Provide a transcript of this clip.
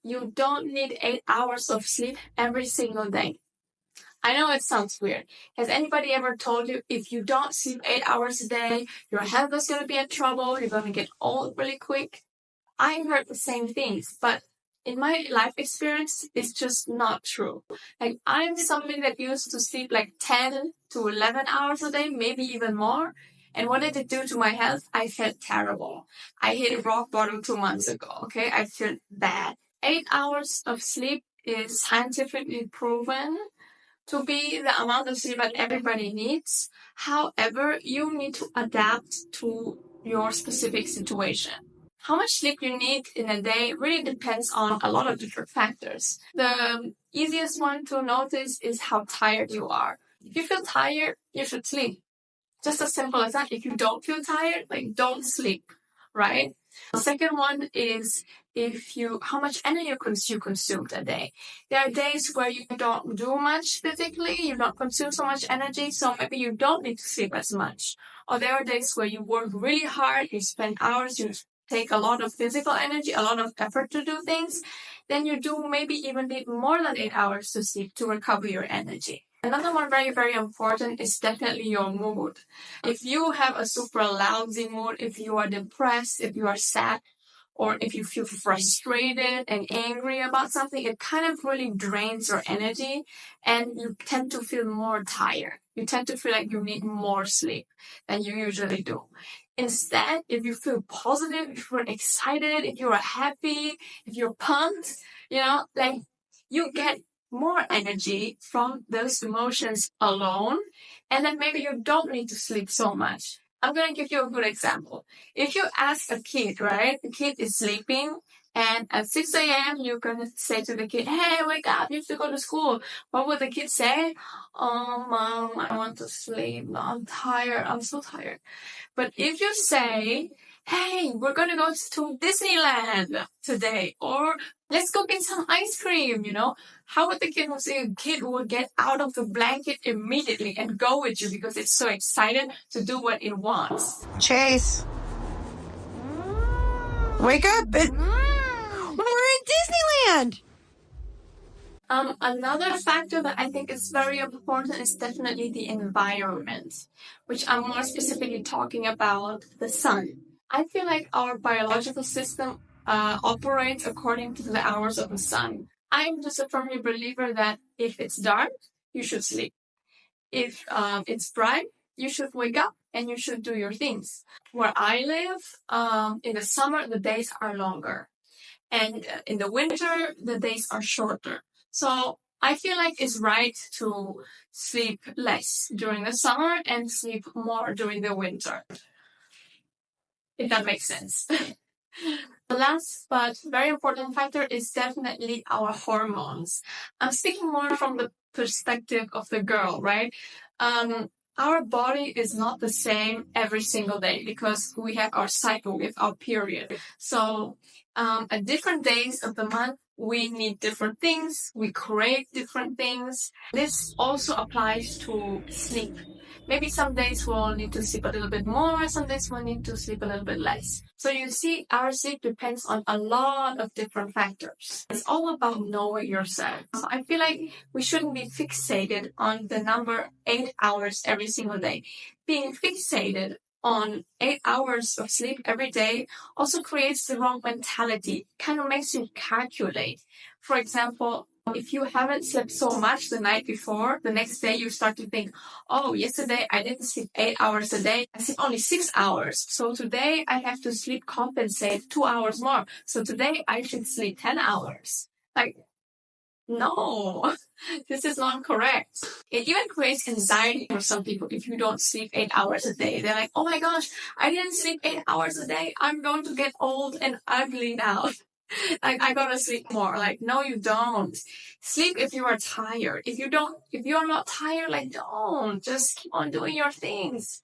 You don't need 8 hours of sleep every single day. I know it sounds weird. Has anybody ever told you if you don't sleep 8 hours a day, your health is going to be in trouble, you're going to get old really quick? I heard the same things, but in my life experience, it's just not true. Like, I'm somebody that used to sleep like 10 to 11 hours a day, maybe even more. And what did it do to my health? I felt terrible. I hit rock bottom 2 months ago, okay? I feel bad. 8 hours of sleep is scientifically proven to be the amount of sleep that everybody needs. However, you need to adapt to your specific situation. How much sleep you need in a day really depends on a lot of different factors. The easiest one to notice is how tired you are. If you feel tired, you should sleep. Just as simple as that. If you don't feel tired, like, don't sleep, right? The second one is how much energy you consumed a day. There are days where you don't do much physically, you don't consume so much energy, so maybe you don't need to sleep as much. Or there are days where you work really hard, you spend hours, you take a lot of physical energy, a lot of effort to do things, then you do maybe even need more than 8 hours to sleep to recover your energy. Another one very, very important is definitely your mood. If you have a super lousy mood, if you are depressed, if you are sad, or if you feel frustrated and angry about something, it kind of really drains your energy and you tend to feel more tired. You tend to feel like you need more sleep than you usually do. Instead, if you feel positive, if you're excited, if you're happy, if you're pumped, like, you get more energy from those emotions alone, and then maybe you don't need to sleep so much. I'm going to give you a good example. If you ask a kid, right, the kid is sleeping, and at 6 a.m., you're going to say to the kid, hey, wake up, you have to go to school. What would the kid say? Oh, Mom, I want to sleep. No, I'm tired. I'm so tired. But if you say, hey, we're going to go to Disneyland today, or let's go get some ice cream, how would the kid say? A kid will get out of the blanket immediately and go with you because it's so excited to do what it wants. Chase, wake up. We're in Disneyland. Another factor that I think is very important is definitely the environment, which I'm more specifically talking about the sun. I feel like our biological system operates according to the hours of the sun. I'm just a firm believer that if it's dark, you should sleep. If it's bright, you should wake up and you should do your things. Where I live, in the summer, the days are longer. And in the winter, the days are shorter. So I feel like it's right to sleep less during the summer and sleep more during the winter. If that makes sense. The last but very important factor is definitely our hormones. I'm speaking more from the perspective of the girl, right? Our body is not the same every single day because we have our cycle with our period. So at different days of the month, we need different things. We crave different things. This also applies to sleep. Maybe some days we'll need to sleep a little bit more, some days we'll need to sleep a little bit less. So you see, our sleep depends on a lot of different factors. It's all about knowing yourself. So I feel like we shouldn't be fixated on the number 8 hours every single day. Being fixated on 8 hours of sleep every day also creates the wrong mentality. Kind of makes you calculate. For example, if you haven't slept so much the night before, the next day you start to think, oh, yesterday I didn't sleep 8 hours a day. I sleep only 6 hours. So today I have to sleep compensate 2 hours more. So today I should sleep 10 hours. Like, no, this is not correct. It even creates anxiety for some people if you don't sleep 8 hours a day. They're like, oh my gosh, I didn't sleep 8 hours a day. I'm going to get old and ugly now. Like, I gotta sleep more. Like, no, you don't. Sleep if you are tired. If you're not tired, like, don't. Just keep on doing your things.